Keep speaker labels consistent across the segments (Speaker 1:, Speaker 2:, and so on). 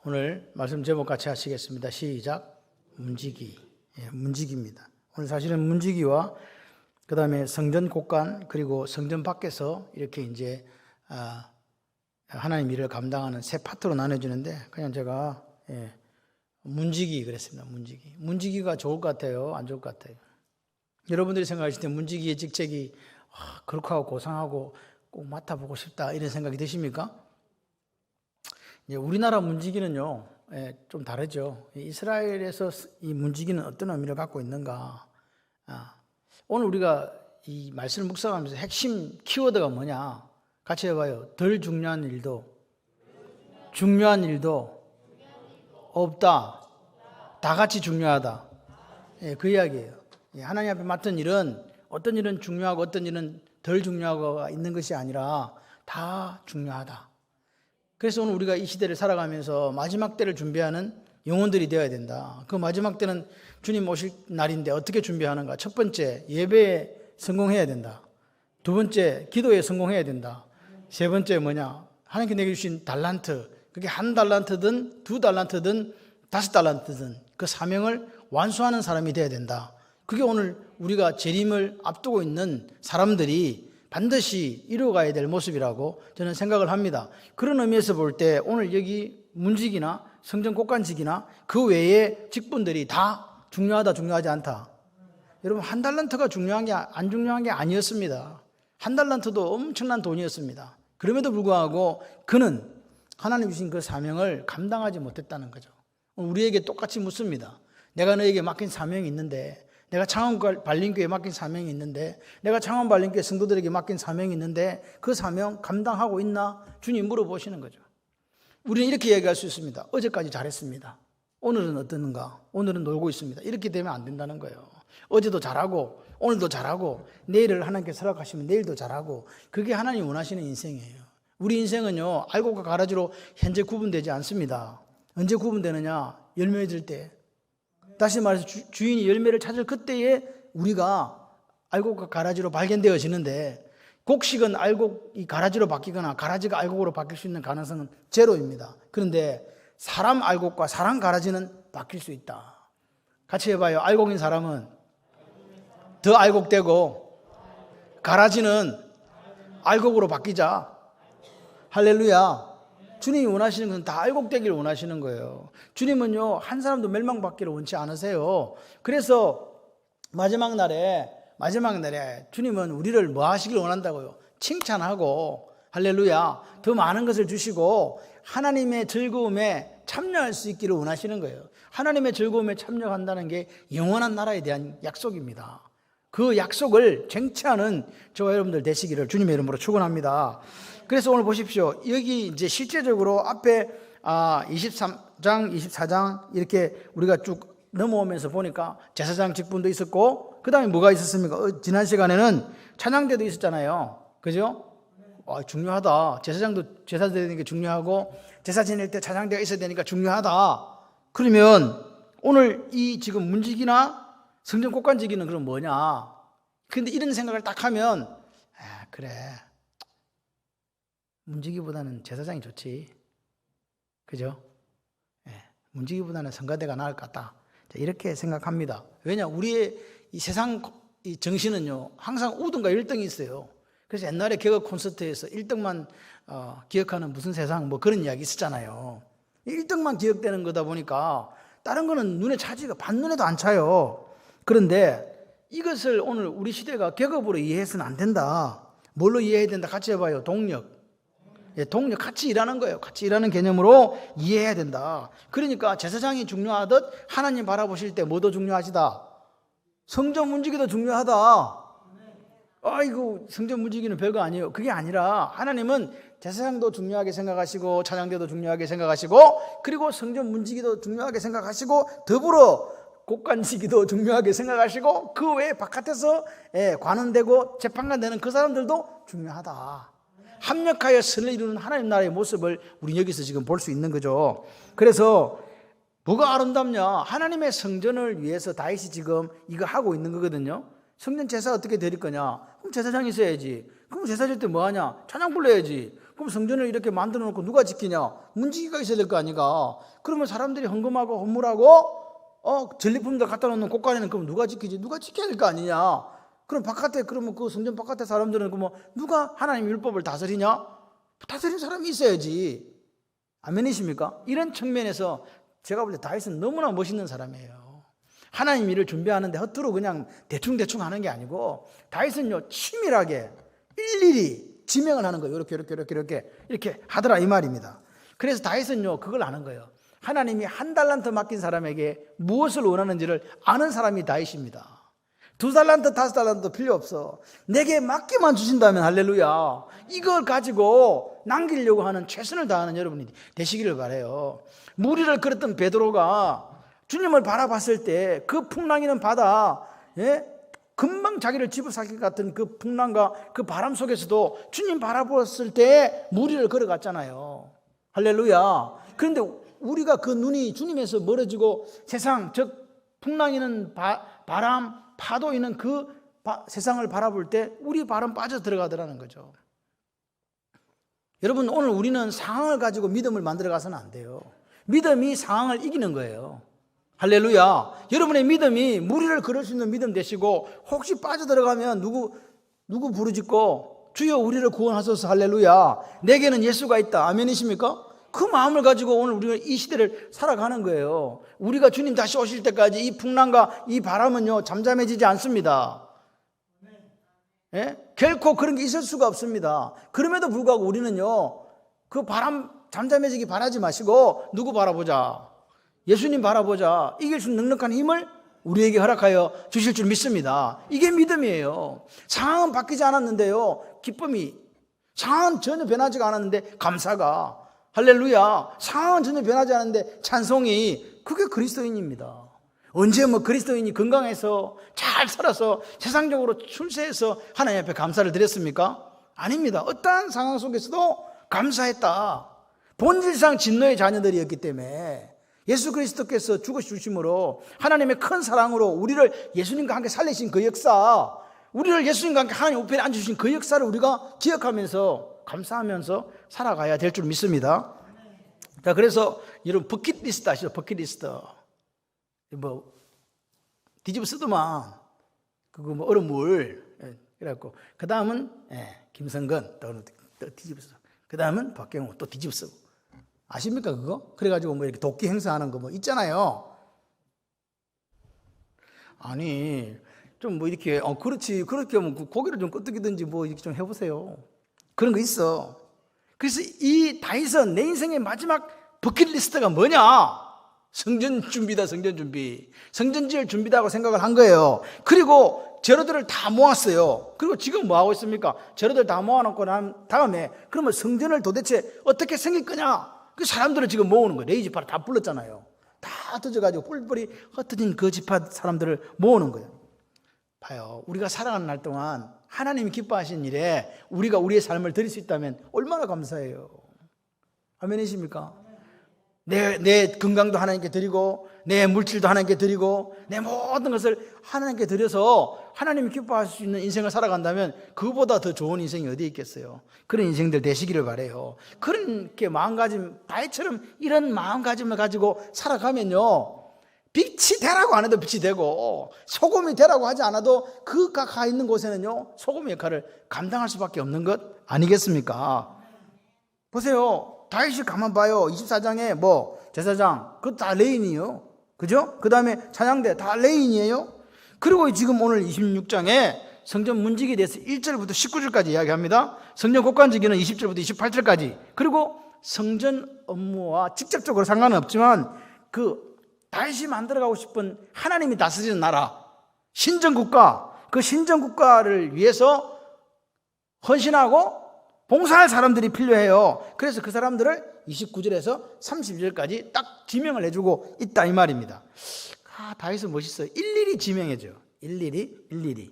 Speaker 1: 오늘 말씀 제목 같이 하시겠습니다. 시작. 문지기. 문지기입니다. 오늘 사실은 문지기와 그 다음에 성전 곳간 그리고 성전 밖에서 이렇게 이제 하나님 일을 감당하는 세 파트로 나눠지는데 그냥 제가 문지기 그랬습니다. 문지기가 좋을 것 같아요? 안 좋을 것 같아요? 여러분들이 생각하실 때 문지기의 직책이 그렇고 하고 고상하고 꼭 맡아보고 싶다 이런 생각이 드십니까? 우리나라 문지기는요 좀 다르죠. 이스라엘에서 이 문지기는 어떤 의미를 갖고 있는가? 오늘 우리가 이 말씀을 묵상하면서 핵심 키워드가 뭐냐? 같이 해봐요. 덜 중요한 일도 중요한 일도 없다. 다 같이 중요하다. 그 이야기예요. 하나님 앞에 맡은 일은 어떤 일은 중요하고 어떤 일은 덜 중요하고 있는 것이 아니라 다 중요하다. 그래서 오늘 우리가 이 시대를 살아가면서 마지막 때를 준비하는 영혼들이 되어야 된다. 그 마지막 때는 주님 오실 날인데 어떻게 준비하는가? 첫 번째, 예배에 성공해야 된다. 두 번째, 기도에 성공해야 된다. 세 번째 뭐냐? 하나님께 내게 주신 달란트, 그게 한 달란트든 두 달란트든 5달란트든 그 사명을 완수하는 사람이 되어야 된다. 그게 오늘 우리가 재림을 앞두고 있는 사람들이 반드시 이루어가야 될 모습이라고 저는 생각을 합니다. 그런 의미에서 볼 때 오늘 여기 문직이나 성전 곳간직이나 그 외의 직분들이 다 중요하다 중요하지 않다. 여러분 한 달란트가 중요한 게 안 중요한 게 아니었습니다. 한 달란트도 엄청난 돈이었습니다. 그럼에도 불구하고 그는 하나님 주신 그 사명을 감당하지 못했다는 거죠. 우리에게 똑같이 묻습니다. 내가 너에게 맡긴 사명이 있는데, 내가 창원발림교회에 맡긴 사명이 있는데, 내가 창원발림교회 성도들에게 맡긴 사명이 있는데 그 사명 감당하고 있나? 주님 물어보시는 거죠. 우리는 이렇게 얘기할 수 있습니다. 어제까지 잘했습니다. 오늘은 어떠는가? 오늘은 놀고 있습니다. 이렇게 되면 안 된다는 거예요. 어제도 잘하고 오늘도 잘하고 내일을 하나님께서 허락하시면 내일도 잘하고, 그게 하나님 원하시는 인생이에요. 우리 인생은요 알곡과 가라지로 현재 구분되지 않습니다. 언제 구분되느냐? 열매 질 때. 다시 말해서 주인이 열매를 찾을 그때에 우리가 알곡과 가라지로 발견되어지는데, 곡식은 알곡이 가라지로 바뀌거나 가라지가 알곡으로 바뀔 수 있는 가능성은 제로입니다. 그런데 사람 알곡과 사람 가라지는 바뀔 수 있다. 같이 해봐요. 알곡인 사람은 더 알곡되고 가라지는 알곡으로 바뀌자. 할렐루야. 주님이 원하시는 건 다 알곡되기를 원하시는 거예요. 주님은요 한 사람도 멸망받기를 원치 않으세요. 그래서 마지막 날에 주님은 우리를 뭐 하시길 원한다고요? 칭찬하고, 할렐루야, 더 많은 것을 주시고 하나님의 즐거움에 참여할 수 있기를 원하시는 거예요. 하나님의 즐거움에 참여한다는 게 영원한 나라에 대한 약속입니다. 그 약속을 쟁취하는 저와 여러분들 되시기를 주님의 이름으로 축원합니다. 그래서 오늘 보십시오. 여기 이제 실제적으로 앞에 23장, 24장 이렇게 우리가 쭉 넘어오면서 보니까 제사장 직분도 있었고, 그 다음에 뭐가 있었습니까? 지난 시간에는 찬양대도 있었잖아요. 그죠? 중요하다. 제사장도 제사 드리는 게 중요하고 제사 지낼 때 찬양대가 있어야 되니까 중요하다. 그러면 오늘 이 지금 문직이나 성전 곳간직이는 그럼 뭐냐? 근데 이런 생각을 딱 하면 그래, 문지기보다는 제사장이 좋지. 그죠? 문지기보다는 성가대가 나을 것 같다. 이렇게 생각합니다. 왜냐? 우리의 이 세상 이 정신은요 항상 우등과 1등이 있어요. 그래서 옛날에 개그 콘서트에서 1등만 기억하는 무슨 세상 뭐 그런 이야기 있었잖아요. 1등만 기억되는 거다 보니까 다른 거는 눈에 차지가 반눈에도 안 차요. 그런데 이것을 오늘 우리 시대가 계급으로 이해해서는 안 된다. 뭘로 이해해야 된다? 같이 해봐요. 동력, 같이 일하는 거예요. 같이 일하는 개념으로 이해해야 된다. 그러니까 제사장이 중요하듯 하나님 바라보실 때 뭐도 중요하시다? 성전 문지기도 중요하다. 아이고 성전 문지기는 별거 아니에요. 그게 아니라 하나님은 제사장도 중요하게 생각하시고 찬양대도 중요하게 생각하시고 그리고 성전 문지기도 중요하게 생각하시고 더불어 곳간지기도 중요하게 생각하시고 그 외에 바깥에서 관원되고 재판관 되는 그 사람들도 중요하다. 합력하여 선을 이루는 하나님 나라의 모습을 우리 여기서 지금 볼 수 있는 거죠. 그래서 뭐가 아름답냐? 하나님의 성전을 위해서 다윗이 지금 이거 하고 있는 거거든요. 성전 제사 어떻게 드릴 거냐? 그럼 제사장이 있어야지. 그럼 제사 질 때 뭐 하냐? 찬양 불러야지. 그럼 성전을 이렇게 만들어 놓고 누가 지키냐? 문지기가 있어야 될 거 아니가. 그러면 사람들이 헌금하고 헌물하고 전리품들 갖다 놓는 곳간에는 그럼 누가 지키지? 누가 지켜야 될 거 아니냐? 그럼 바깥에 그러면 그 성전 바깥에 사람들은 그러면 누가 하나님 율법을 다스리냐? 다스리는 사람이 있어야지. 아멘이십니까? 이런 측면에서 제가 볼 때 다윗은 너무나 멋있는 사람이에요. 하나님 일을 준비하는데 허투루 그냥 대충 하는 게 아니고 다윗은요 치밀하게 일일이 지명을 하는 거예요. 이렇게 하더라 이 말입니다. 그래서 다윗은요 그걸 아는 거예요. 하나님이 한 달란트 맡긴 사람에게 무엇을 원하는지를 아는 사람이 다윗입니다. 2달란트, 5달란트도 필요 없어. 내게 맡기만 주신다면 할렐루야. 이걸 가지고 남기려고 하는 최선을 다하는 여러분이 되시기를 바라요. 무리를 걸었던 베드로가 주님을 바라봤을 때 그 풍랑이는 바다, 금방 자기를 집어삼킬 것 같은 그 풍랑과 그 바람 속에서도 주님 바라보았을 때 무리를 걸어갔잖아요. 할렐루야. 그런데 우리가 그 눈이 주님에서 멀어지고 세상, 즉 풍랑이는 바람, 파도 있는 그 세상을 바라볼 때 우리 발은 빠져 들어가더라는 거죠. 여러분 오늘 우리는 상황을 가지고 믿음을 만들어 가서는 안 돼요. 믿음이 상황을 이기는 거예요. 할렐루야. 여러분의 믿음이 무리를 걸을 수 있는 믿음 되시고 혹시 빠져 들어가면 누구 부르짖고 주여 우리를 구원하소서 할렐루야. 내게는 예수가 있다. 아멘이십니까? 그 마음을 가지고 오늘 우리가 이 시대를 살아가는 거예요. 우리가 주님 다시 오실 때까지 이 풍랑과 이 바람은요 잠잠해지지 않습니다. 결코 그런 게 있을 수가 없습니다. 그럼에도 불구하고 우리는요 그 바람 잠잠해지기 바라지 마시고 누구 바라보자? 예수님 바라보자. 이길 수 있는 넉넉한 힘을 우리에게 허락하여 주실 줄 믿습니다. 이게 믿음이에요. 상황은 바뀌지 않았는데요 기쁨이, 상황은 전혀 변하지가 않았는데 감사가, 할렐루야. 상황은 전혀 변하지 않았는데 찬송이, 그게 그리스도인입니다. 언제 그리스도인이 건강해서 잘 살아서 세상적으로 출세해서 하나님 앞에 감사를 드렸습니까? 아닙니다. 어떠한 상황 속에서도 감사했다. 본질상 진노의 자녀들이었기 때문에 예수 그리스도께서 죽으심으로 하나님의 큰 사랑으로 우리를 예수님과 함께 살리신 그 역사, 우리를 예수님과 함께 하나님 우편에 앉으신 그 역사를 우리가 기억하면서 감사하면서 살아가야 될 줄 믿습니다. 자, 그래서 여러분 버킷리스트 아시죠? 버킷리스트. 뒤집어 쓰더만 그거 얼음물. 그래갖고 그 다음은 김성근 또 뒤집어 쓰고, 그 다음은 박경호 또 뒤집어 쓰고. 아십니까 그거? 그래가지고 이렇게 도끼 행사하는 거 있잖아요. 아니 좀 이렇게 그렇지 그렇게 고개를 좀 끄덕이든지 이렇게 좀 해보세요. 그런 거 있어. 그래서 이 다윗은 내 인생의 마지막 버킷리스트가 뭐냐? 성전 준비다. 성전 준비. 성전 지을 준비다고 생각을 한 거예요. 그리고 재료들을 다 모았어요. 그리고 지금 뭐 하고 있습니까? 재료들 다 모아놓고 난 다음에 그러면 성전을 도대체 어떻게 생길 거냐? 그 사람들을 지금 모으는 거예요. 레이지파를 다 불렀잖아요. 다 터져가지고 뿔뿔이 흩어진 그 지파 사람들을 모으는 거예요. 봐요. 우리가 살아가는 날 동안 하나님이 기뻐하신 일에 우리가 우리의 삶을 드릴 수 있다면 얼마나 감사해요. 아멘이십니까? 내 건강도 하나님께 드리고 내 물질도 하나님께 드리고 내 모든 것을 하나님께 드려서 하나님이 기뻐하실 수 있는 인생을 살아간다면 그보다 더 좋은 인생이 어디 있겠어요. 그런 인생들 되시기를 바라요. 그렇게 마음가짐, 다윗처럼 이런 마음가짐을 가지고 살아가면요 빛이 되라고 안 해도 빛이 되고 소금이 되라고 하지 않아도 그 가 있는 곳에는요 소금의 역할을 감당할 수밖에 없는 것 아니겠습니까? 보세요. 다윗이 가만 봐요. 24장에 제사장 그거 다 레인이에요. 그죠? 그 다음에 찬양대 다 레인이에요. 그리고 지금 오늘 26장에 성전 문지기에 대해서 1절부터 19절까지 이야기합니다. 성전 곡간지기는 20절부터 28절까지. 그리고 성전 업무와 직접적으로 상관은 없지만 그 다윗이 만들어가고 싶은 하나님이 다스리는 나라, 신정국가, 그 신정국가를 위해서 헌신하고 봉사할 사람들이 필요해요. 그래서 그 사람들을 29절에서 32절까지 딱 지명을 해주고 있다 이 말입니다. 다윗은 멋있어요. 일일이 지명해줘요. 일일이.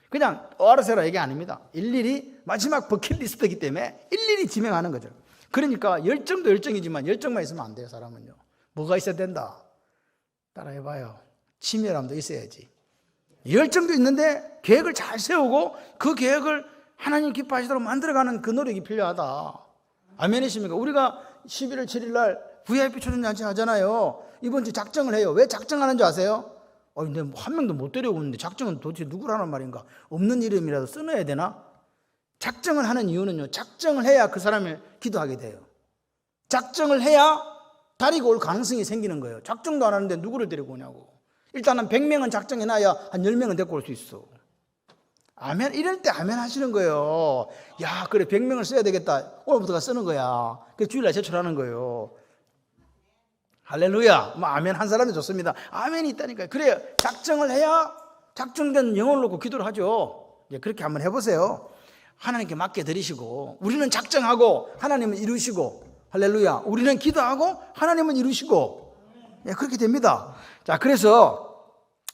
Speaker 1: 그냥 알아서 해라 이게 아닙니다. 일일이 마지막 버킷리스트이기 때문에 일일이 지명하는 거죠. 그러니까 열정도 열정이지만 열정만 있으면 안 돼요. 사람은요. 뭐가 있어야 된다. 따라해봐요. 치밀함도 있어야지. 열정도 있는데 계획을 잘 세우고 그 계획을 하나님 기뻐하시도록 만들어가는 그 노력이 필요하다. 아멘이십니까? 우리가 11월 7일 날 VIP 초대잔치 하잖아요. 이번 주 작정을 해요. 왜 작정하는 줄 아세요? 근데 한 명도 못 데려오고 있는데 작정은 도대체 누구라는 말인가? 없는 이름이라도 써놔야 되나? 작정을 하는 이유는요, 작정을 해야 그 사람을 기도하게 돼요. 작정을 해야 다리가 올 가능성이 생기는 거예요. 작정도 안 하는데 누구를 데리고 오냐고. 일단은 100명은 작정해놔야 한 10명은 데리고 올 수 있어. 아멘. 이럴 때 아멘 하시는 거예요. 야, 그래 100명을 써야 되겠다. 오늘부터가 쓰는 거야. 그래서 주일날 제출하는 거예요. 할렐루야. 아멘 한 사람이 좋습니다. 아멘이 있다니까요. 그래요. 작정을 해야 작정된 영혼을 놓고 기도를 하죠. 그렇게 한번 해보세요. 하나님께 맡겨 드리시고, 우리는 작정하고 하나님은 이루시고, 할렐루야. 우리는 기도하고 하나님은 이루시고, 그렇게 됩니다. 자, 그래서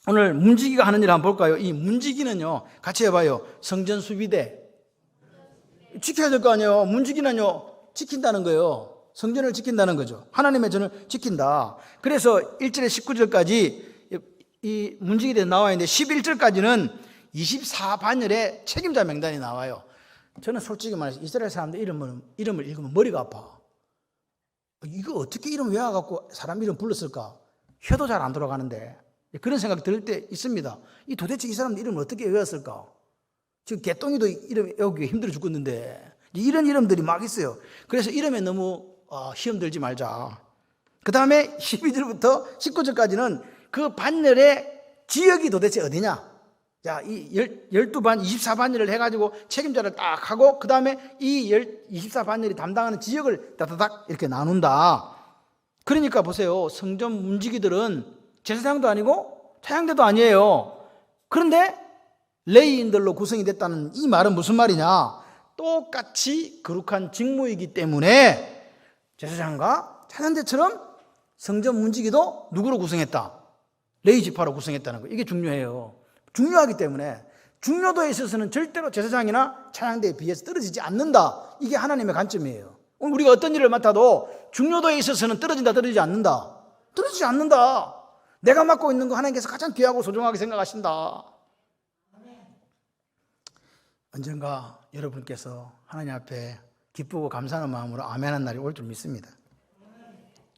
Speaker 1: 오늘 문지기가 하는 일을 한번 볼까요? 이 문지기는요, 같이 해봐요. 성전 수비대. 지켜야 될 거 아니에요. 문지기는요, 지킨다는 거예요. 성전을 지킨다는 거죠. 하나님의 전을 지킨다. 그래서 1절에 19절까지 이 문지기대에 나와 있는데 11절까지는 24반열의 책임자 명단이 나와요. 저는 솔직히 말해서 이스라엘 사람들 이름을 읽으면 머리가 아파. 이거 어떻게 이름 외워갖고 사람 이름 불렀을까? 혀도 잘 안 돌아가는데 그런 생각이 들 때 있습니다. 도대체 이 사람들 이름을 어떻게 외웠을까? 지금 개똥이도 이름 외우기 힘들어 죽겠는데 이런 이름들이 막 있어요. 그래서 이름에 너무 시험 들지 말자. 그 다음에 12절부터 19절까지는 그 반열의 지역이 도대체 어디냐? 자, 이 12반, 24반열을 해가지고 책임자를 딱 하고, 그 다음에 이 24반열이 담당하는 지역을 다다닥 이렇게 나눈다. 그러니까 보세요. 성전 문지기들은 제사장도 아니고 차양대도 아니에요. 그런데 레위인들로 구성이 됐다는 이 말은 무슨 말이냐? 똑같이 거룩한 직무이기 때문에 제사장과 차양대처럼 성전 문지기도 누구로 구성했다? 레위 지파로 구성했다는 거예요. 이게 중요해요. 중요하기 때문에 중요도에 있어서는 절대로 제사장이나 찬양대에 비해서 떨어지지 않는다. 이게 하나님의 관점이에요. 오늘 우리가 어떤 일을 맡아도 중요도에 있어서는 떨어지지 않는다. 떨어지지 않는다. 내가 맡고 있는 거 하나님께서 가장 귀하고 소중하게 생각하신다. 언젠가 여러분께서 하나님 앞에 기쁘고 감사하는 마음으로 아멘한 날이 올 줄 믿습니다.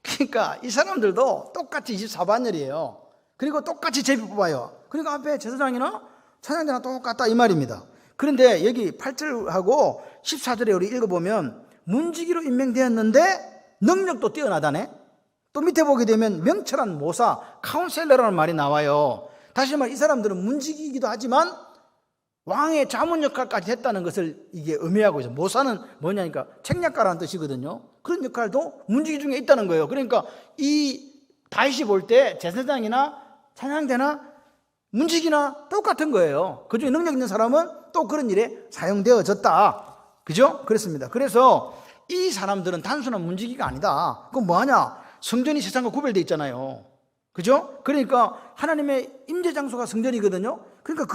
Speaker 1: 그러니까 이 사람들도 똑같이 24반열이에요. 그리고 똑같이 제비 뽑아요. 그러니까 앞에 제사장이나 찬양대나 똑같다 이 말입니다. 그런데 여기 8절하고 14절에 우리 읽어보면 문지기로 임명되었는데 능력도 뛰어나다네. 또 밑에 보게 되면 명철한 모사, 카운셀러라는 말이 나와요. 다시 말해 이 사람들은 문지기이기도 하지만 왕의 자문 역할까지 했다는 것을 이게 의미하고 있어요. 모사는 뭐냐니까 책략가라는 뜻이거든요. 그런 역할도 문지기 중에 있다는 거예요. 그러니까 이 다윗이 볼 때 제사장이나 찬양대나 문지기나 똑같은 거예요. 그중에 능력 있는 사람은 또 그런 일에 사용되어졌다. 그죠? 그렇습니다. 그래서 이 사람들은 단순한 문지기가 아니다. 그건 뭐하냐? 성전이 세상과 구별되어 있잖아요. 그죠? 그러니까 하나님의 임재 장소가 성전이거든요. 그러니까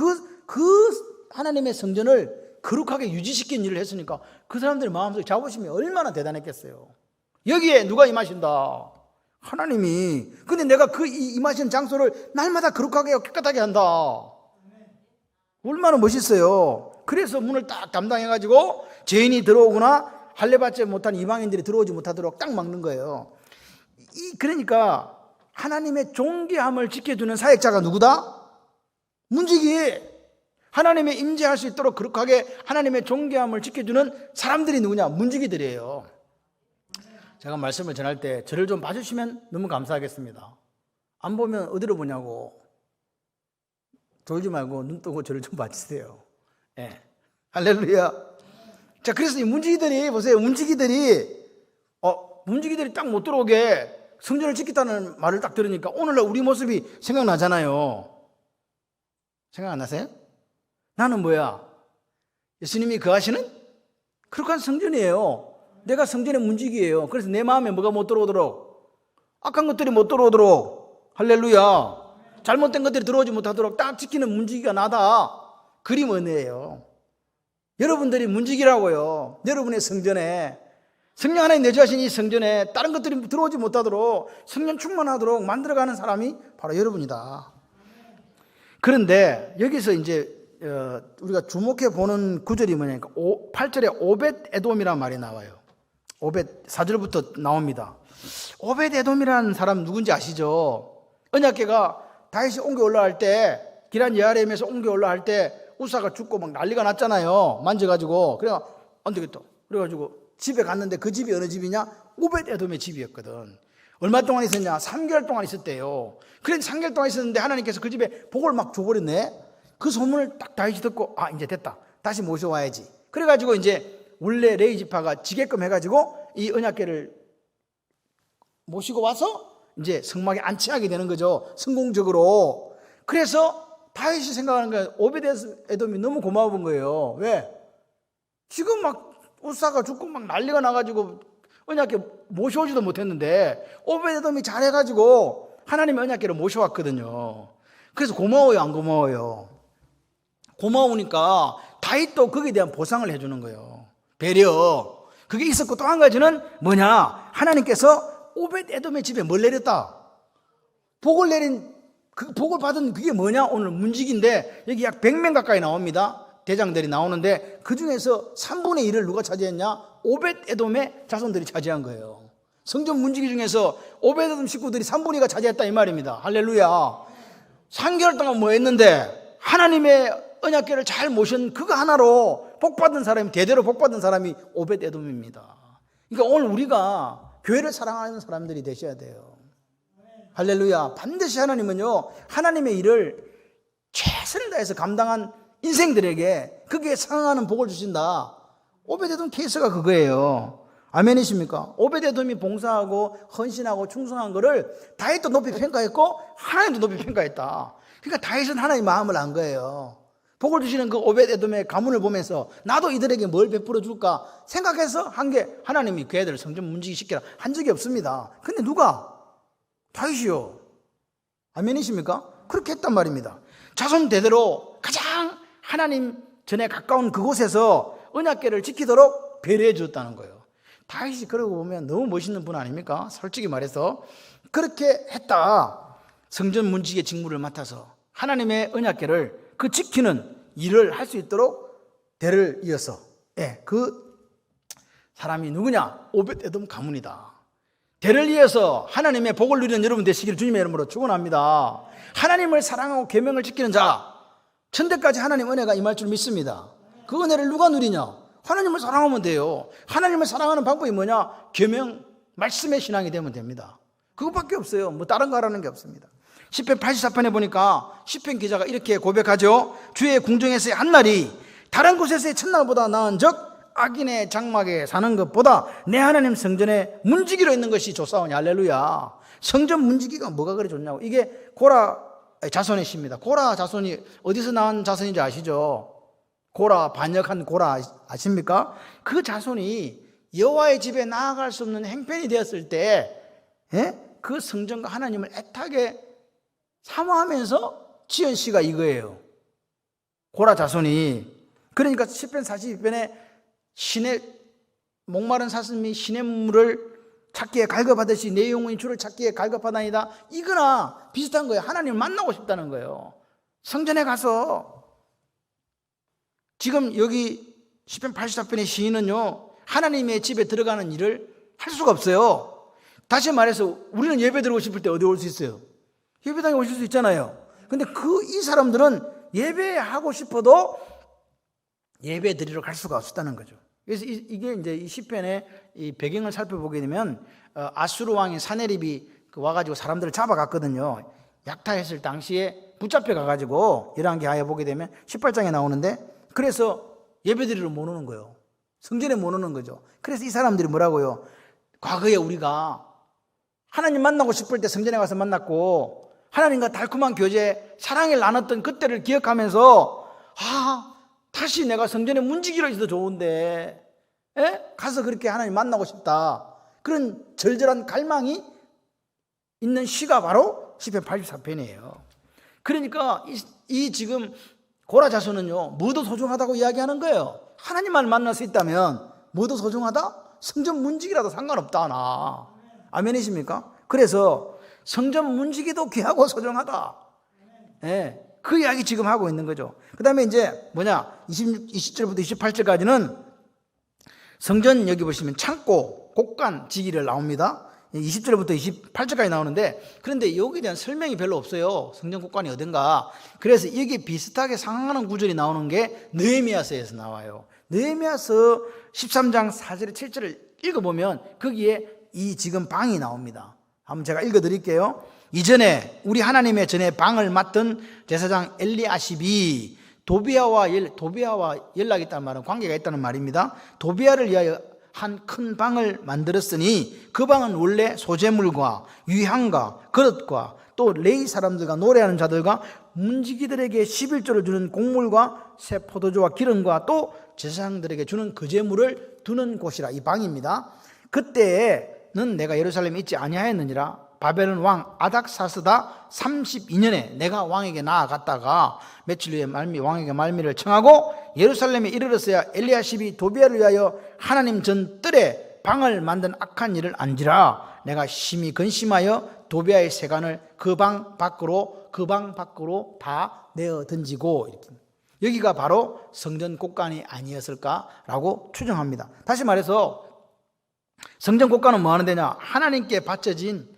Speaker 1: 그 하나님의 성전을 거룩하게 유지시킨 일을 했으니까 그 사람들의 마음속에 자부심이 얼마나 대단했겠어요. 여기에 누가 임하신다? 하나님이. 근데 내가 그 임하시는 장소를 날마다 거룩하게 깨끗하게 한다. 얼마나 멋있어요. 그래서 문을 딱 담당해가지고 죄인이 들어오거나 할례받지 못한 이방인들이 들어오지 못하도록 딱 막는 거예요. 그러니까 하나님의 존귀함을 지켜주는 사역자가 누구다? 문지기. 하나님의 임재할 수 있도록 거룩하게 하나님의 존귀함을 지켜주는 사람들이 누구냐? 문지기들이에요. 제가 말씀을 전할 때 저를 좀 봐주시면 너무 감사하겠습니다. 안 보면 어디로 보냐고. 졸지 말고 눈 뜨고 저를 좀 봐주세요. 예. 할렐루야. 자, 그래서 이 문지기들이 보세요. 문지기들이 딱 못 들어오게 성전을 지켰다는 말을 딱 들으니까 오늘날 우리 모습이 생각나잖아요. 생각 안 나세요? 나는 뭐야? 예수님이 거하시는 거룩한 성전이에요. 내가 성전의 문지기예요. 그래서 내 마음에 뭐가 못 들어오도록, 악한 것들이 못 들어오도록, 할렐루야, 잘못된 것들이 들어오지 못하도록 딱 지키는 문지기가 나다. 그림 은혜예요. 여러분들이 문지기라고요. 여러분의 성전에, 성령 하나님 내주하신 이 성전에 다른 것들이 들어오지 못하도록 성령 충만하도록 만들어가는 사람이 바로 여러분이다. 그런데 여기서 이제 우리가 주목해 보는 구절이 뭐냐니까 8절에 오벳 에돔이라는 말이 나와요. 오벳 4절부터 나옵니다. 오벳 에돔이라는 사람 누군지 아시죠? 언약궤가 다윗이 옮겨 올라갈 때, 기란 여아렘에서 옮겨 올라갈 때 우사가 죽고 막 난리가 났잖아요. 만져가지고. 그래 안 되겠다. 그래가지고 집에 갔는데 그 집이 어느 집이냐? 오벳 에돔의 집이었거든. 얼마 동안 있었냐? 3개월 동안 있었대요. 그래 3개월 동안 있었는데 하나님께서 그 집에 복을 막 줘버렸네. 그 소문을 딱 다윗이 듣고 이제 됐다. 다시 모셔와야지. 그래가지고 이제 원래 레위 지파가 지게끔 해가지고 이 언약궤를 모시고 와서 이제 성막에 안치하게 되는 거죠. 성공적으로. 그래서 다윗이 생각하는 거예요. 오벳 에돔이 너무 고마운 거예요. 왜? 지금 막 우사가 죽고 막 난리가 나가지고 언약궤 모셔오지도 못했는데 오벳 에돔이 잘해가지고 하나님의 언약궤를 모셔왔거든요. 그래서 고마워요, 안 고마워요? 고마우니까 다윗도 거기에 대한 보상을 해주는 거예요. 배려. 그게 있었고 또 한 가지는 뭐냐? 하나님께서 오벳 에돔의 집에 뭘 내렸다? 복을 내린, 그 복을 받은 그게 뭐냐? 오늘 문지기인데 여기 약 100명 가까이 나옵니다. 대장들이 나오는데 그 중에서 3분의 1을 누가 차지했냐? 오벳 에돔의 자손들이 차지한 거예요. 성전 문지기 중에서 오벳 에돔 식구들이 3분의 2가 차지했다 이 말입니다. 할렐루야. 3개월 동안 뭐 했는데 하나님의 언약궤를 잘 모신 그거 하나로 복받은 사람이, 대대로 복받은 사람이 오벳 에돔입니다. 그러니까 오늘 우리가 교회를 사랑하는 사람들이 되셔야 돼요. 할렐루야. 반드시 하나님은요, 하나님의 일을 최선을 다해서 감당한 인생들에게 그게 상응하는 복을 주신다. 오벳 에돔 케이스가 그거예요. 아멘이십니까? 오벳 에돔이 봉사하고 헌신하고 충성한 거를 다윗도 높이 평가했고 하나님도 높이 평가했다. 그러니까 다윗은 하나님의 마음을 안 거예요. 복을 주시는 그 오벳 에돔의 가문을 보면서 나도 이들에게 뭘 베풀어 줄까 생각해서 한 게 하나님이 그 애들을 성전 문지기 시키라 한 적이 없습니다. 근데 누가? 다윗이요. 아멘이십니까? 그렇게 했단 말입니다. 자손 대대로 가장 하나님 전에 가까운 그곳에서 언약궤를 지키도록 배려해 주었다는 거예요. 다윗이 그러고 보면 너무 멋있는 분 아닙니까? 솔직히 말해서 그렇게 했다. 성전 문지기의 직무를 맡아서 하나님의 언약궤를 그 지키는 일을 할 수 있도록 대를 이어서, 그 사람이 누구냐? 오벳 에돔 가문이다. 대를 이어서 하나님의 복을 누리는 여러분 되시기를 주님의 이름으로 축원합니다. 하나님을 사랑하고 계명을 지키는 자, 천대까지 하나님 은혜가 임할 줄 믿습니다. 그 은혜를 누가 누리냐? 하나님을 사랑하면 돼요. 하나님을 사랑하는 방법이 뭐냐? 계명, 말씀의 신앙이 되면 됩니다. 그것밖에 없어요. 뭐 다른 거 하라는 게 없습니다. 시편 84편에 보니까 시편 기자가 이렇게 고백하죠. 주의 궁정에서의 한날이 다른 곳에서의 첫날보다 나은 적 악인의 장막에 사는 것보다 내 하나님 성전에 문지기로 있는 것이 좋사오니. 할렐루야. 성전 문지기가 뭐가 그리 좋냐고. 이게 고라 자손의 시입니다. 고라 자손이 어디서 나온 자손인지 아시죠? 고라, 반역한 고라 아십니까? 그 자손이 여호와의 집에 나아갈 수 없는 행편이 되었을 때 그 성전과 하나님을 애타게 사모하면서 지은 시가 이거예요. 고라 자손이. 그러니까 시편 42편에 신의 목마른 사슴이 신의 물을 찾기에 갈급하듯이 내 영혼이 주를 찾기에 갈급하다니다. 이거나 비슷한 거예요. 하나님을 만나고 싶다는 거예요. 성전에 가서 지금 여기 시편 84편의 시인은요, 하나님의 집에 들어가는 일을 할 수가 없어요. 다시 말해서 우리는 예배 드리고 싶을 때 어디 올 수 있어요? 예배당에 오실 수 있잖아요. 근데 이 사람들은 예배하고 싶어도 예배 드리러 갈 수가 없었다는 거죠. 그래서 이게 이제 이 시편의 이 배경을 살펴보게 되면 아수르 왕인 사네립이 와가지고 사람들을 잡아갔거든요. 약탈했을 당시에 붙잡혀 가가지고 열왕기하에 보게 되면 18장에 나오는데, 그래서 예배 드리러 못 오는 거예요. 성전에 못 오는 거죠. 그래서 이 사람들이 뭐라고요? 과거에 우리가 하나님 만나고 싶을 때 성전에 가서 만났고 하나님과 달콤한 교제, 사랑을 나눴던 그때를 기억하면서 다시 내가 성전에 문지기로 있어도 좋은데 가서 그렇게 하나님 만나고 싶다. 그런 절절한 갈망이 있는 시가 바로 시편 84편이에요. 그러니까 이 지금 고라 자손은요, 뭐도 소중하다고 이야기하는 거예요. 하나님만 만날 수 있다면 뭐도 소중하다? 성전 문지기라도 상관없다 나. 아멘이십니까? 그래서 성전 문지기도 귀하고 소중하다. 그 이야기 지금 하고 있는 거죠. 그 다음에 이제 20절부터 28절까지는 성전 여기 보시면 창고, 곡간지기를 나옵니다. 20절부터 28절까지 나오는데, 그런데 여기에 대한 설명이 별로 없어요. 성전 곡간이 어딘가. 그래서 여기 비슷하게 상하는 구절이 나오는 게 느헤미야서에서 나와요. 느헤미야서 13장 4절에 7절을 읽어보면 거기에 이 지금 방이 나옵니다. 한번 제가 읽어드릴게요. 이전에 우리 하나님의 전에 방을 맡던 제사장 엘리아십이 도비아와 연락이 있다는 말은 관계가 있다는 말입니다. 도비아를 위하여 한 큰 방을 만들었으니 그 방은 원래 소재물과 유향과 그릇과 또 레위 사람들과 노래하는 자들과 문지기들에게 11조를 주는 곡물과 새 포도주와 기름과 또 제사장들에게 주는 거제물을 두는 곳이라. 이 방입니다. 그때는 내가 예루살렘에 있지 아니하였느니라. 바벨론 왕 아닥사스다 32년에 내가 왕에게 나아갔다가 며칠 후에 왕에게 말미를 청하고 예루살렘에 이르렀어야 엘리야십이 도비아를 위하여 하나님 전 뜰에 방을 만든 악한 일을 안지라. 내가 심히 근심하여 도비아의 세간을 그 방 밖으로 다 내어 던지고. 이렇게. 여기가 바로 성전 곡간이 아니었을까라고 추정합니다. 다시 말해서 성전 곡간은 뭐 하는 데냐? 하나님께 바쳐진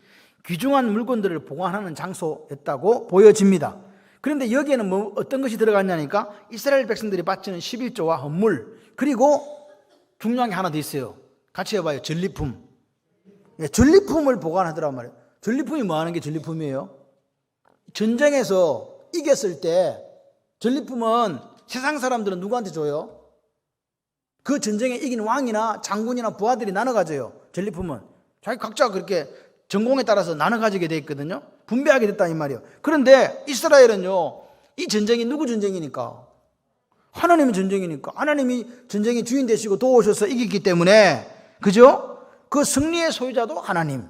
Speaker 1: 귀중한 물건들을 보관하는 장소였다고 보여집니다. 그런데 여기에는 뭐 어떤 것이 들어갔냐니까 이스라엘 백성들이 바치는 11조와 헌물, 그리고 중요한 게 하나 더 있어요. 같이 해봐요. 전리품. 전리품을 보관하더란 말이에요. 전리품이 뭐 하는 게 전리품이에요? 전쟁에서 이겼을 때 전리품은 세상 사람들은 누구한테 줘요? 그 전쟁에 이긴 왕이나 장군이나 부하들이 나눠 가져요. 전리품은 자기 각자 그렇게 전공에 따라서 나눠 가지게 돼 있거든요. 분배하게 됐다 이 말이에요. 그런데 이스라엘은요, 이 전쟁이 누구 전쟁이니까? 하나님의 전쟁이니까. 하나님이 전쟁의 주인 되시고 도우셔서 이겼기 때문에, 그죠? 그 승리의 소유자도 하나님,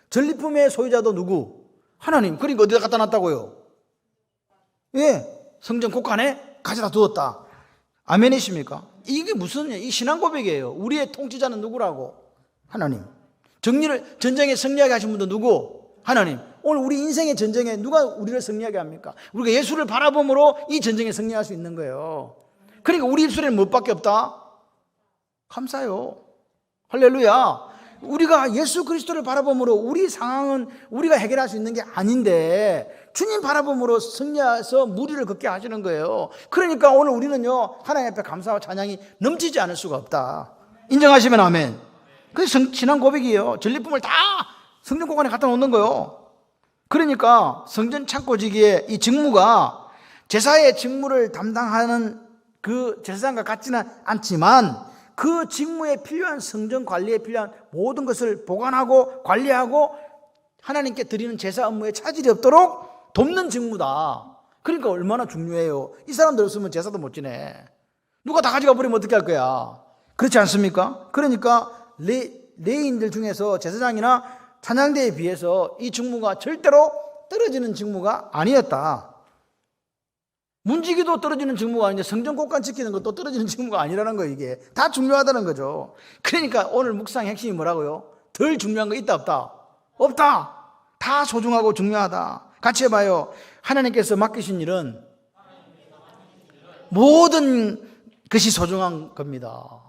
Speaker 1: 전리품의 소유자도 누구? 하나님. 그러니까 어디다 갖다 놨다고요? 예, 성전 곡간에 가져다 두었다. 아멘이십니까? 이게 무슨 이 신앙 고백이에요. 우리의 통치자는 누구라고? 하나님. 전쟁에 승리하게 하신 분도 누구? 하나님. 오늘 우리 인생의 전쟁에 누가 우리를 승리하게 합니까? 우리가 예수를 바라봄으로 이 전쟁에 승리할 수 있는 거예요. 그러니까 우리 입술에는 무엇밖에 없다? 감사요. 할렐루야. 우리가 예수 그리스도를 바라봄으로 우리 상황은 우리가 해결할 수 있는 게 아닌데 주님 바라봄으로 승리해서 무리를 걷게 하시는 거예요. 그러니까 오늘 우리는요, 하나님 앞에 감사와 찬양이 넘치지 않을 수가 없다. 인정하시면 아멘. 그게 신앙 고백이에요. 전리품을 다 성전 공간에 갖다 놓는 거예요. 그러니까 성전 창고지기의 이 직무가 제사의 직무를 담당하는 그 제사장과 같지는 않지만 그 직무에 필요한 성전 관리에 필요한 모든 것을 보관하고 관리하고 하나님께 드리는 제사 업무에 차질이 없도록 돕는 직무다. 그러니까 얼마나 중요해요. 이 사람들 없으면 제사도 못 지내. 누가 다 가져가 버리면 어떻게 할 거야? 그렇지 않습니까? 그러니까 레위인들 중에서 제사장이나 찬양대에 비해서 이 직무가 절대로 떨어지는 직무가 아니었다. 문지기도 떨어지는 직무가 아닌데 성전 곡간 지키는 것도 떨어지는 직무가 아니라는 거예요. 이게 다 중요하다는 거죠. 그러니까 오늘 묵상 핵심이 뭐라고요? 덜 중요한 거 있다 없다? 없다. 다 소중하고 중요하다. 같이 해봐요. 하나님께서 맡기신 일은 모든 것이 소중한 겁니다.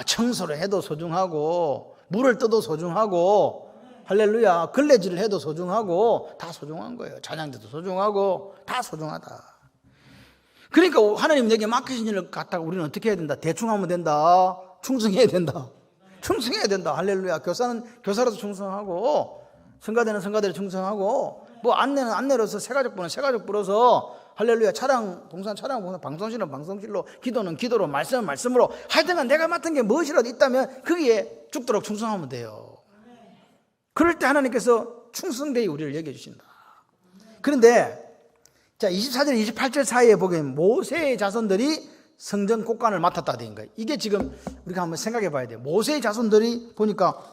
Speaker 1: 청소를 해도 소중하고 물을 떠도 소중하고 할렐루야 걸레질을 해도 소중하고 다 소중한 거예요. 찬양대도 소중하고 다 소중하다. 그러니까 하나님 내게 맡기신 일을 갖다가 우리는 어떻게 해야 된다? 대충 하면 된다. 충성해야 된다. 충성해야 된다. 할렐루야. 교사는 교사로서 충성하고 성가대는 성가대로 충성하고 뭐 안내는 안내로서 새가족부는 새가족 부로서 할렐루야. 봉사는 방송실은 방송실로, 기도는 기도로, 말씀은 말씀으로, 하여튼간 내가 맡은 게 무엇이라도 있다면 거기에 죽도록 충성하면 돼요. 그럴 때 하나님께서 충성되이 우리를 여겨주신다. 그런데 자 24절 28절 사이에 보면 모세의 자손들이 성전 곡간을 맡았다 된 거예요. 이게 지금 우리가 한번 생각해 봐야 돼요. 모세의 자손들이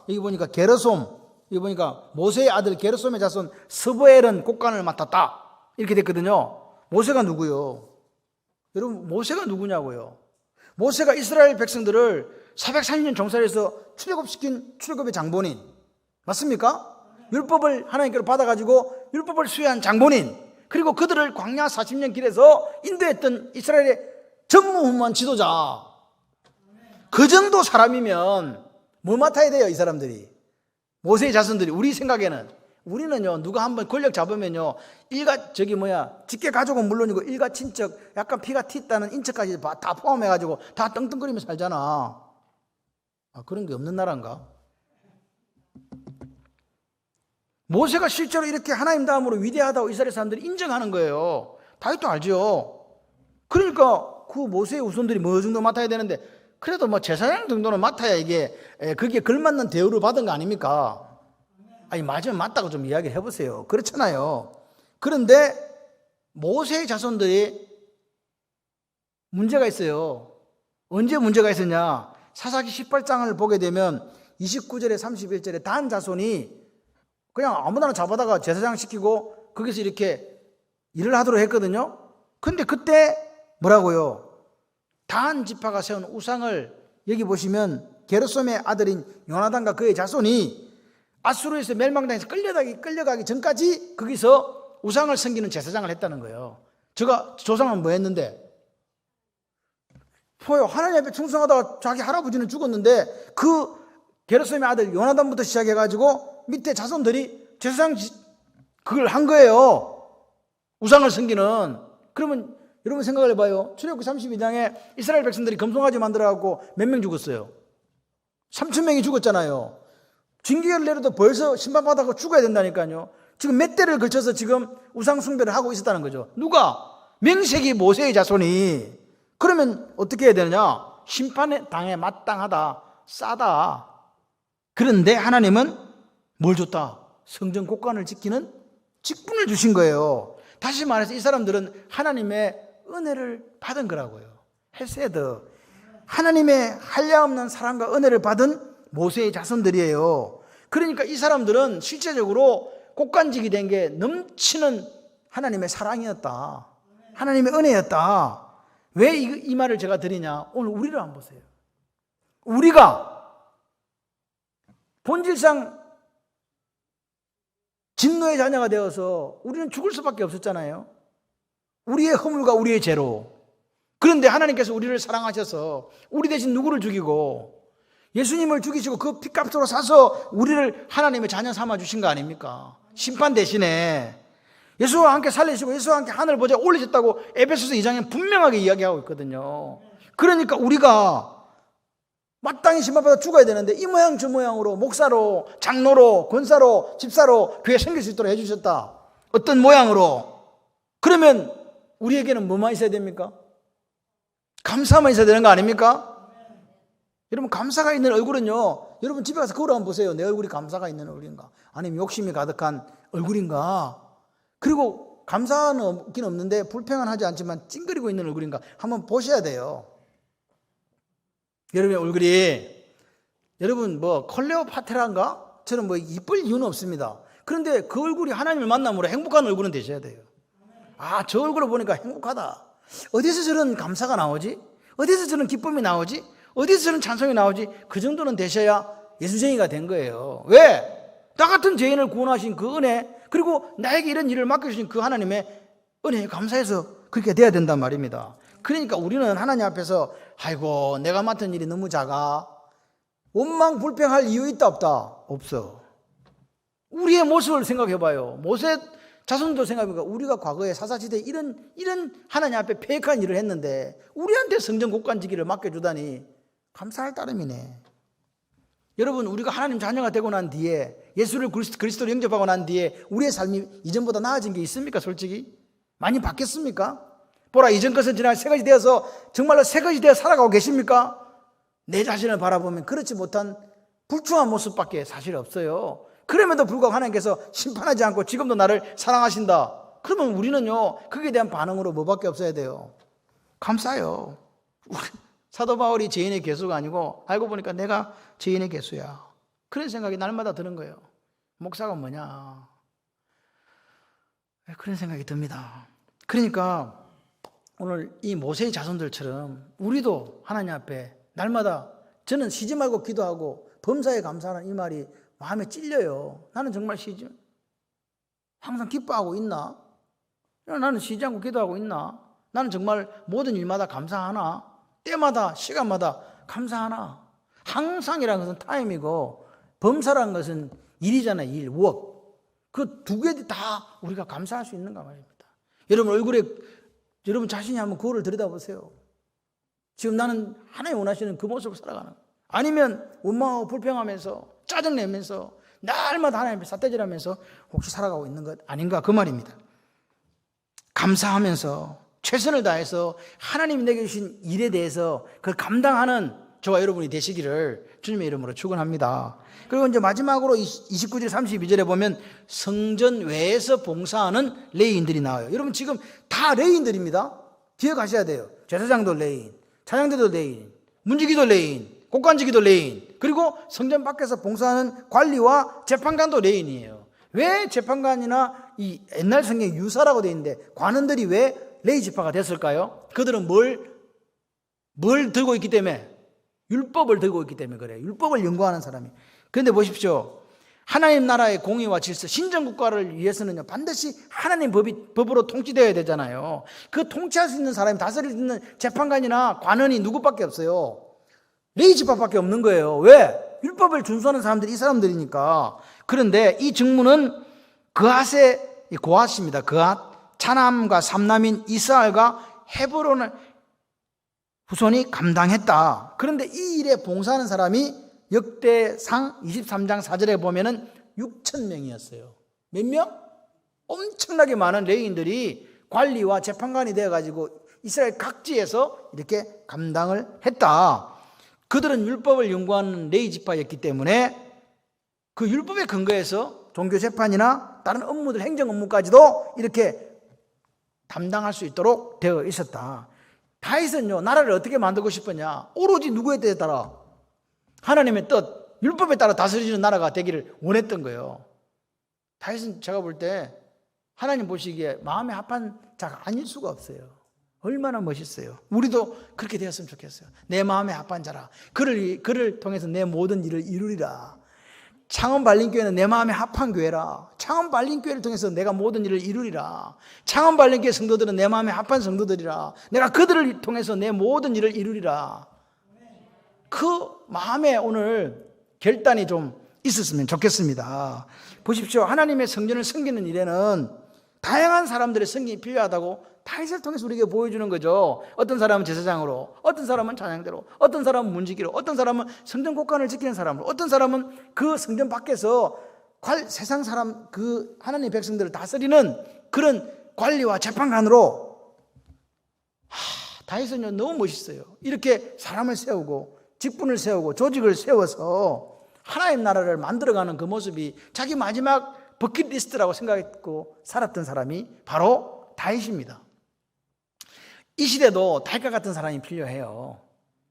Speaker 1: 여기 보니까 게르솜, 여기 보니까 모세의 아들 게르솜의 자손 스브엘은 곡간을 맡았다 이렇게 됐거든요. 모세가 누구요? 여러분 모세가 누구냐고요? 모세가 이스라엘 백성들을 430년 종살이에서 출애굽시킨 출애굽의 장본인 맞습니까? 율법을 하나님께로 받아가지고 율법을 수여한 장본인, 그리고 그들을 광야 40년 길에서 인도했던 이스라엘의 전무후무한 지도자. 그 정도 사람이면 뭐 맡아야 돼요, 이 사람들이? 모세의 자손들이. 우리 생각에는 우리는요, 누가 한번 권력 잡으면요, 직계 가족은 물론이고 일가 친척, 약간 피가 튀었다는 인척까지 다 포함해가지고 다 떵떵거리며 살잖아. 그런 게 없는 나라인가? 모세가 실제로 이렇게 하나님 다음으로 위대하다고 이스라엘 사람들이 인정하는 거예요. 다윗도 알죠. 그러니까 그 모세의 후손들이 뭐 정도 맡아야 되는데, 그래도 뭐 제사장 정도는 맡아야 이게 그게 걸맞는 대우를 받은 거 아닙니까? 아니, 맞으면 맞다고 좀 이야기를 해보세요. 그렇잖아요. 그런데 모세의 자손들이 문제가 있어요. 언제 문제가 있었냐? 사사기 18장을 보게 되면 29절에 31절에 단 자손이 그냥 아무나 잡아다가 제사장 시키고 거기서 이렇게 일을 하도록 했거든요. 근데 그때 뭐라고요? 단 지파가 세운 우상을, 여기 보시면 게르솜의 아들인 요나단과 그의 자손이 아수르에서 멸망당해서 끌려가기 전까지 거기서 우상을 섬기는 제사장을 했다는 거예요. 제가 조상은 뭐 했는데? 하나님 앞에 충성하다가 자기 할아버지는 죽었는데 그 게르솜의 아들 요나단부터 시작해가지고 밑에 자손들이 제사장 그걸 한 거예요. 우상을 섬기는. 그러면 여러분 생각을 해봐요. 출애굽기 32장에 이스라엘 백성들이 금송아지 만들어갖고 몇 명 죽었어요? 3,000명이 죽었잖아요. 징계를 내려도 벌써 심판받아서 죽어야 된다니까요. 지금 몇 대를 걸쳐서 지금 우상 숭배를 하고 있었다는 거죠. 누가? 명색이 모세의 자손이. 그러면 어떻게 해야 되느냐? 심판의 당에 마땅하다, 싸다. 그런데 하나님은 뭘 줬다? 성전 곳간을 지키는 직분을 주신 거예요. 다시 말해서 이 사람들은 하나님의 은혜를 받은 거라고요. 헤세드. 하나님의 한량없는 사랑과 은혜를 받은 모세의 자손들이에요. 그러니까 이 사람들은 실제적으로 곳간직이 된 게 넘치는 하나님의 사랑이었다. 하나님의 은혜였다. 왜 이 말을 제가 드리냐? 오늘 우리를 한번 보세요. 우리가 본질상 진노의 자녀가 되어서 우리는 죽을 수밖에 없었잖아요. 우리의 허물과 우리의 죄로. 그런데 하나님께서 우리를 사랑하셔서 우리 대신 누구를 죽이고 예수님을 죽이시고 그 핏값으로 사서 우리를 하나님의 자녀 삼아 주신 거 아닙니까? 심판 대신에 예수와 함께 살리시고 예수와 함께 하늘 보좌에 올리셨다고 에베소서 2장에 분명하게 이야기하고 있거든요. 그러니까 우리가 마땅히 심판받아 죽어야 되는데 이 모양 저 모양으로 목사로, 장로로, 권사로, 집사로 교회 생길 수 있도록 해주셨다. 어떤 모양으로. 그러면 우리에게는 뭐만 있어야 됩니까? 감사만 있어야 되는 거 아닙니까? 여러분, 감사가 있는 얼굴은요, 여러분 집에 가서 거울 한번 보세요. 내 얼굴이 감사가 있는 얼굴인가? 아니면 욕심이 가득한 얼굴인가? 그리고 감사는 없긴 없는데 불평은 하지 않지만 찡그리고 있는 얼굴인가? 한번 보셔야 돼요. 여러분의 얼굴이, 여러분 클레오파트라인가? 저는 이쁠 이유는 없습니다. 그런데 그 얼굴이 하나님을 만남으로 행복한 얼굴은 되셔야 돼요. 저 얼굴을 보니까 행복하다. 어디서 저런 감사가 나오지? 어디서 저런 기쁨이 나오지? 어디서 저런 찬송이 나오지? 그 정도는 되셔야 예수쟁이가 된 거예요. 왜? 나 같은 죄인을 구원하신 그 은혜, 그리고 나에게 이런 일을 맡겨주신 그 하나님의 은혜에 감사해서 그렇게 돼야 된단 말입니다. 그러니까 우리는 하나님 앞에서 아이고 내가 맡은 일이 너무 작아, 원망 불평할 이유 있다 없다? 없어. 우리의 모습을 생각해 봐요. 모세 자손도 생각해보니까 우리가 과거에 사사시대에 이런 하나님 앞에 패역한 일을 했는데 우리한테 성전 곳간지기를 맡겨주다니 감사할 따름이네. 여러분, 우리가 하나님 자녀가 되고 난 뒤에, 예수를 그리스도로 영접하고 난 뒤에 우리의 삶이 이전보다 나아진 게 있습니까? 솔직히 많이 바뀌었습니까? 보라, 이전 것은 지나 새 것이 되어서 정말로 새 것이 되어 살아가고 계십니까? 내 자신을 바라보면 그렇지 못한 불충한 모습밖에 사실 없어요. 그럼에도 불구하고 하나님께서 심판하지 않고 지금도 나를 사랑하신다. 그러면 우리는요, 거기에 대한 반응으로 뭐밖에 없어야 돼요? 감사해요. 사도 바울이 죄인의 개수가 아니고 알고 보니까 내가 죄인의 개수야. 그런 생각이 날마다 드는 거예요. 목사가 뭐냐, 그런 생각이 듭니다. 그러니까 오늘 이 모세의 자손들처럼 우리도 하나님 앞에 날마다, 저는 쉬지 말고 기도하고 범사에 감사하는 이 말이 마음에 찔려요. 나는 정말 항상 기뻐하고 있나? 나는 쉬지 않고 기도하고 있나? 나는 정말 모든 일마다 감사하나? 때마다 시간마다 감사하나? 항상이라는 것은 타임이고 범사라는 것은 일이잖아요. 일, 워크. 그 두 개 다 우리가 감사할 수 있는가 말입니다. 여러분 얼굴에 여러분 자신이 한번 거울을 들여다보세요. 지금 나는 하나님 원하시는 그 모습을 살아가는 거예요. 아니면 원망하고 불평하면서 짜증내면서 날마다 하나님 앞에 삿대질하면서 혹시 살아가고 있는 것 아닌가 그 말입니다. 감사하면서 최선을 다해서 하나님이 내게 주신 일에 대해서 그걸 감당하는 저와 여러분이 되시기를 주님의 이름으로 축원합니다. 그리고 이제 마지막으로 29절 32절에 보면 성전 외에서 봉사하는 레위인들이 나와요. 여러분 지금 다 레위인들입니다. 뒤에 가셔야 돼요. 제사장도 레위인, 찬양대도 레위인, 문지기도 레위인, 곡간지기도 레위인, 그리고 성전 밖에서 봉사하는 관리와 재판관도 레위인이에요. 왜 재판관이나 이 옛날 성경 유사라고 되어 있는데 관원들이 왜 레위 지파가 됐을까요? 그들은 뭘 들고 있기 때문에? 율법을 들고 있기 때문에 그래요. 율법을 연구하는 사람이. 그런데 보십시오. 하나님 나라의 공의와 질서, 신정국가를 위해서는요, 반드시 하나님 법으로 통치되어야 되잖아요. 그 통치할 수 있는 사람이, 다스릴 수 있는 재판관이나 관원이 누구밖에 없어요? 레위 지파밖에 없는 거예요. 왜? 율법을 준수하는 사람들이 이 사람들이니까. 그런데 이 직무는 그앗의 고앗입니다. 그앗, 차남과 삼남인 이스라엘과 헤브론의 후손이 감당했다. 그런데 이 일에 봉사하는 사람이 역대상 23장 4절에 보면은 6천 명이었어요. 몇 명? 엄청나게 많은 레위인들이 관리와 재판관이 되어가지고 이스라엘 각지에서 이렇게 감당을 했다. 그들은 율법을 연구하는 레위 지파였기 때문에 그 율법에 근거해서 종교 재판이나 다른 업무들, 행정 업무까지도 이렇게 담당할 수 있도록 되어 있었다. 다윗은요, 나라를 어떻게 만들고 싶었냐? 오로지 누구에 따라? 하나님의 뜻, 율법에 따라 다스려지는 나라가 되기를 원했던 거예요. 다윗은 제가 볼 때 하나님 보시기에 마음에 합한 자가 아닐 수가 없어요. 얼마나 멋있어요. 우리도 그렇게 되었으면 좋겠어요. 내 마음에 합한 자라. 그를 통해서 내 모든 일을 이루리라. 창원발림교회는 내 마음에 합한 교회라. 창원발림교회를 통해서 내가 모든 일을 이루리라. 창원발림교회 성도들은 내 마음에 합한 성도들이라. 내가 그들을 통해서 내 모든 일을 이루리라. 그 마음에 오늘 결단이 좀 있었으면 좋겠습니다. 보십시오. 하나님의 성전을 섬기는 일에는 다양한 사람들의 섬김이 필요하다고 다윗을 통해서 우리에게 보여주는 거죠. 어떤 사람은 제사장으로, 어떤 사람은 찬양대로, 어떤 사람은 문지기로, 어떤 사람은 성전 곳간을 지키는 사람으로, 어떤 사람은 그 성전 밖에서 세상 사람, 그 하나님의 백성들을 다스리는 그런 관리와 재판관으로. 다윗은요 너무 멋있어요. 이렇게 사람을 세우고 직분을 세우고 조직을 세워서 하나님 나라를 만들어가는 그 모습이 자기 마지막 버킷리스트라고 생각했고 살았던 사람이 바로 다윗입니다. 이 시대도 다윗과 같은 사람이 필요해요.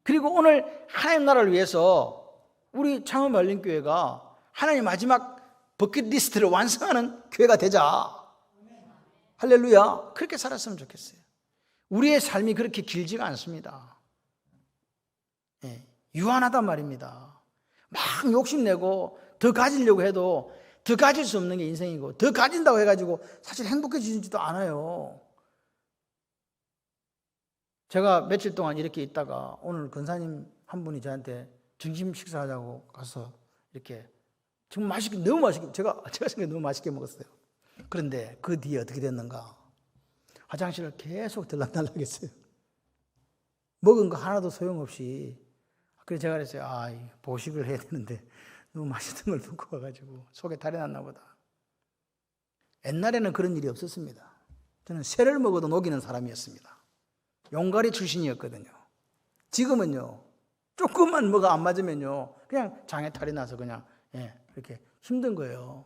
Speaker 1: 그리고 오늘 하나님 나라를 위해서 우리 창원말림교회가 하나님 마지막 버킷리스트를 완성하는 교회가 되자. 할렐루야. 그렇게 살았으면 좋겠어요. 우리의 삶이 그렇게 길지가 않습니다. 유한하단 말입니다. 막 욕심내고 더 가지려고 해도 더 가질 수 없는 게 인생이고, 더 가진다고 해가지고 사실 행복해지지도 않아요. 제가 며칠 동안 이렇게 있다가 오늘 권사님 한 분이 저한테 점심 식사하자고 가서 이렇게 정말 맛있게, 너무 맛있게, 제가 생각해 너무 맛있게 먹었어요. 그런데 그 뒤에 어떻게 됐는가? 화장실을 계속 들락날락했어요. 먹은 거 하나도 소용없이. 그래서 제가 그랬어요. 보식을 해야 되는데 너무 맛있는 걸 먹고 와가지고 속에 탈이 났나 보다. 옛날에는 그런 일이 없었습니다. 저는 새를 먹어도 녹이는 사람이었습니다. 용가리 출신이었거든요. 지금은요, 조금만 뭐가 안 맞으면요, 그냥 장에 탈이 나서 그냥, 이렇게 힘든 거예요.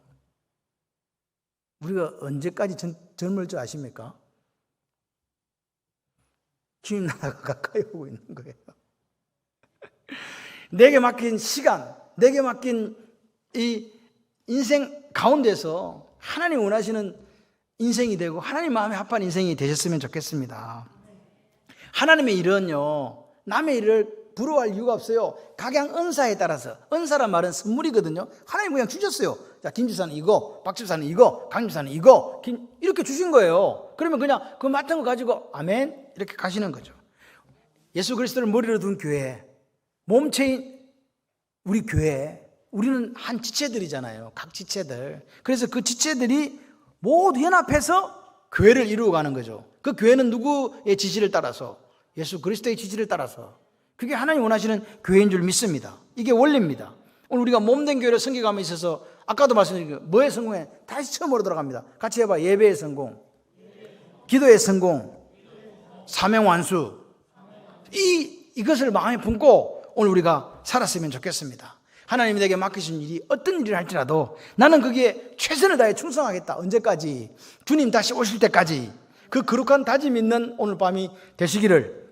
Speaker 1: 우리가 언제까지 젊을 줄 아십니까? 주님 나라가 가까이 오고 있는 거예요. 내게 맡긴 시간, 내게 맡긴 이 인생 가운데서 하나님 원하시는 인생이 되고 하나님 마음에 합한 인생이 되셨으면 좋겠습니다. 하나님의 일은요, 남의 일을 부러워할 이유가 없어요. 각양 은사에 따라서. 은사란 말은 선물이거든요. 하나님 그냥 주셨어요. 자, 김 집사는 이거, 박 집사는 이거, 강 집사는 이거, 이렇게 주신 거예요. 그러면 그냥 그 맡은 거 가지고 아멘 이렇게 가시는 거죠. 예수 그리스도를 머리로 둔 교회, 몸체인 우리 교회, 우리는 한 지체들이잖아요. 각 지체들. 그래서 그 지체들이 모두 연합해서 교회를 이루어가는 거죠. 그 교회는 누구의 지시를 따라서? 예수 그리스도의 지시를 따라서. 그게 하나님 원하시는 교회인 줄 믿습니다. 이게 원리입니다. 오늘 우리가 몸된 교회를 섬기감에 있어서 아까도 말씀드린 거 뭐의 성공에 다시 처음으로 돌아갑니다. 같이 해봐. 예배의 성공, 기도의 성공, 사명 완수. 이것을 마음에 품고 오늘 우리가 살았으면 좋겠습니다. 하나님이 내게 맡기신 일이 어떤 일을 할지라도 나는 거기에 최선을 다해 충성하겠다. 언제까지? 주님 다시 오실 때까지. 그 거룩한 다짐 있는 오늘 밤이 되시기를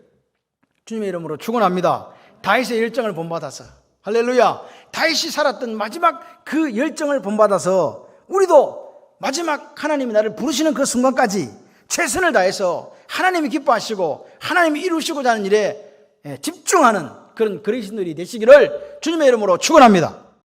Speaker 1: 주님의 이름으로 축원합니다. 다윗의 열정을 본받아서, 할렐루야, 다윗이 살았던 마지막 그 열정을 본받아서 우리도 마지막 하나님이 나를 부르시는 그 순간까지 최선을 다해서 하나님이 기뻐하시고 하나님이 이루시고자 하는 일에 집중하는 그런 그리스도인들이 되시기를 주님의 이름으로 축원합니다.